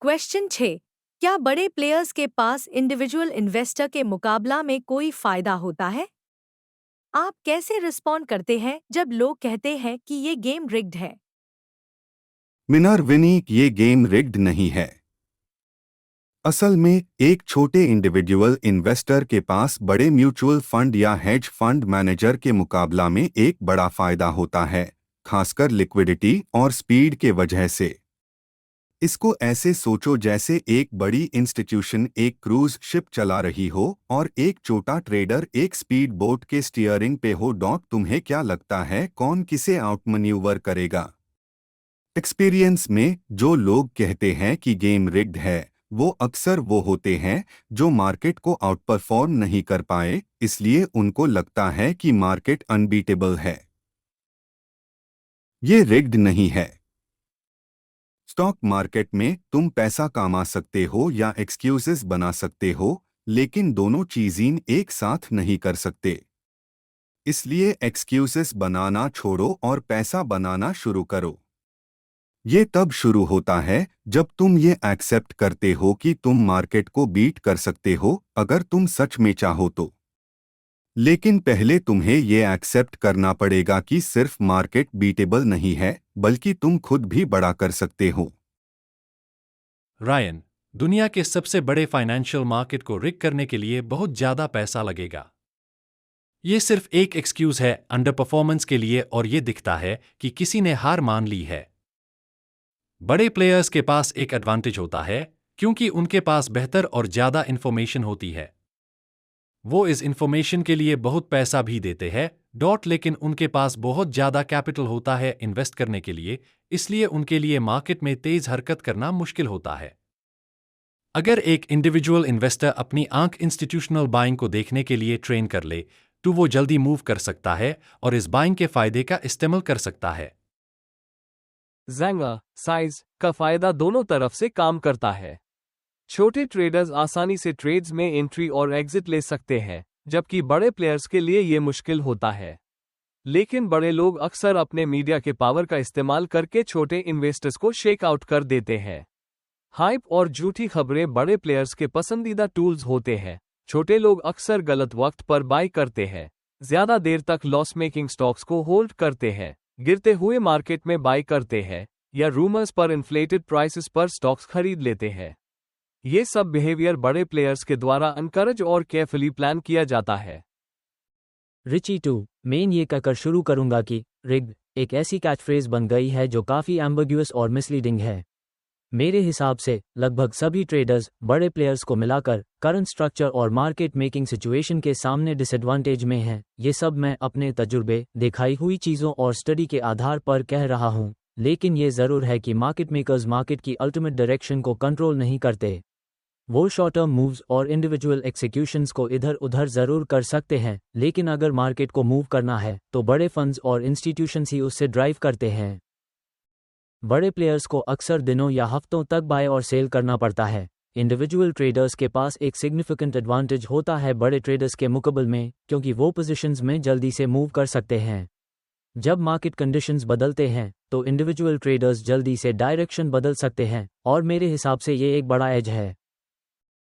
Question 6। क्या बड़े players के पास इंडिविजुअल इन्वेस्टर के मुकाबला में कोई फायदा होता है? आप कैसे रिस्पॉन्ड करते हैं जब लोग कहते हैं कि ये गेम रिग्ड है? मिनर विनीक, ये गेम रिग्ड नहीं है। असल में एक छोटे इंडिविजुअल इन्वेस्टर के पास बड़े म्यूचुअल फंड या हेज फंड मैनेजर के मुकाबला में एक बड़ा फायदा होता है, खासकर लिक्विडिटी और स्पीड के वजह से। इसको ऐसे सोचो जैसे एक बड़ी इंस्टीट्यूशन एक क्रूज शिप चला रही हो और एक छोटा ट्रेडर एक स्पीड बोट के स्टीयरिंग पे हो। तुम्हें क्या लगता है कौन किसे आउटमैन्यूवर करेगा? एक्सपीरियंस में जो लोग कहते हैं कि गेम रिग्ड है, वो अक्सर वो होते हैं जो मार्केट को आउटपरफॉर्म नहीं कर पाए, इसलिए उनको लगता है कि मार्केट अनबीटेबल है। ये रिग्ड नहीं है। स्टॉक मार्केट में तुम पैसा कमा सकते हो या एक्सक्यूजेस बना सकते हो, लेकिन दोनों चीजें एक साथ नहीं कर सकते। इसलिए एक्सक्यूजेस बनाना छोड़ो और पैसा बनाना शुरू करो। ये तब शुरू होता है जब तुम ये एक्सेप्ट करते हो कि तुम मार्केट को बीट कर सकते हो, अगर तुम सच में चाहो तो। लेकिन पहले तुम्हें ये एक्सेप्ट करना पड़ेगा कि सिर्फ मार्केट बीटेबल नहीं है, बल्कि तुम खुद भी बड़ा कर सकते हो। रायन, दुनिया के सबसे बड़े फाइनेंशियल मार्केट को रिग करने के लिए बहुत ज्यादा पैसा लगेगा। ये सिर्फ एक एक्सक्यूज है अंडर परफॉर्मेंस के लिए, और ये दिखता है कि किसी ने हार मान ली है। बड़े प्लेयर्स के पास एक एडवांटेज होता है क्योंकि उनके पास बेहतर और ज्यादा इंफॉर्मेशन होती है। वो इस इंफॉर्मेशन के लिए बहुत पैसा भी देते हैं, लेकिन उनके पास बहुत ज्यादा कैपिटल होता है इन्वेस्ट करने के लिए, इसलिए उनके लिए मार्केट में तेज हरकत करना मुश्किल होता है। अगर एक इंडिविजुअल इन्वेस्टर अपनी आंख इंस्टीट्यूशनल बाइंग को देखने के लिए ट्रेन कर ले, तो वो जल्दी मूव कर सकता है और इस बाइंग के फायदे का इस्तेमाल कर सकता है। ज़ेंगा साइज का फायदा दोनों तरफ से काम करता है। छोटे ट्रेडर्स आसानी से ट्रेड्स में एंट्री और एग्जिट ले सकते हैं, जबकि बड़े प्लेयर्स के लिए ये मुश्किल होता है। लेकिन बड़े लोग अक्सर अपने मीडिया के पावर का इस्तेमाल करके छोटे इन्वेस्टर्स को शेक आउट कर देते हैं। हाइप और झूठी खबरें बड़े प्लेयर्स के पसंदीदा टूल्स होते हैं। छोटे लोग अक्सर गलत वक्त पर बाय करते हैं, ज्यादा देर तक लॉस मेकिंग स्टॉक्स को होल्ड करते हैं, गिरते हुए मार्केट में बाय करते हैं, या रूमर्स पर इन्फ्लेटेड प्राइसेस पर स्टॉक्स खरीद लेते हैं। ये सब बिहेवियर बड़े प्लेयर्स के द्वारा अनकरेज और केयरफुली प्लान किया जाता है। रिची टू मेन ये कहकर शुरू करूंगा कि रिग्ड एक ऐसी कैच फ्रेज बन गई है जो काफ़ी एम्बिग्युअस और मिसलीडिंग है। मेरे हिसाब से लगभग सभी ट्रेडर्स बड़े प्लेयर्स को मिलाकर करंट स्ट्रक्चर और मार्केट मेकिंग सिचुएशन के सामने डिसएडवांटेज में हैं। ये सब मैं अपने तजुर्बे, दिखाई हुई चीज़ों और स्टडी के आधार पर कह रहा हूँ, लेकिन ये ज़रूर है कि मार्केट मेकर्स मार्केट की अल्टीमेट डायरेक्शन को कंट्रोल नहीं करते। वो शॉर्ट टर्म मूव्स और इंडिविजुअल एक्सिक्यूशंस को इधर उधर ज़रूर कर सकते हैं, लेकिन अगर मार्केट को मूव करना है तो बड़े फंड्स और इंस्टीट्यूशंस ही उससे ड्राइव करते हैं। बड़े प्लेयर्स को अक्सर दिनों या हफ्तों तक बाय और सेल करना पड़ता है। इंडिविजुअल ट्रेडर्स के पास एक सिग्निफिकेंट एडवांटेज होता है बड़े ट्रेडर्स के मुकाबले में, क्योंकि वो पोजीशंस में जल्दी से मूव कर सकते हैं। जब मार्केट कंडीशंस बदलते हैं तो इंडिविजुअल ट्रेडर्स जल्दी से डायरेक्शन बदल सकते हैं, और मेरे हिसाब से ये एक बड़ा एज है।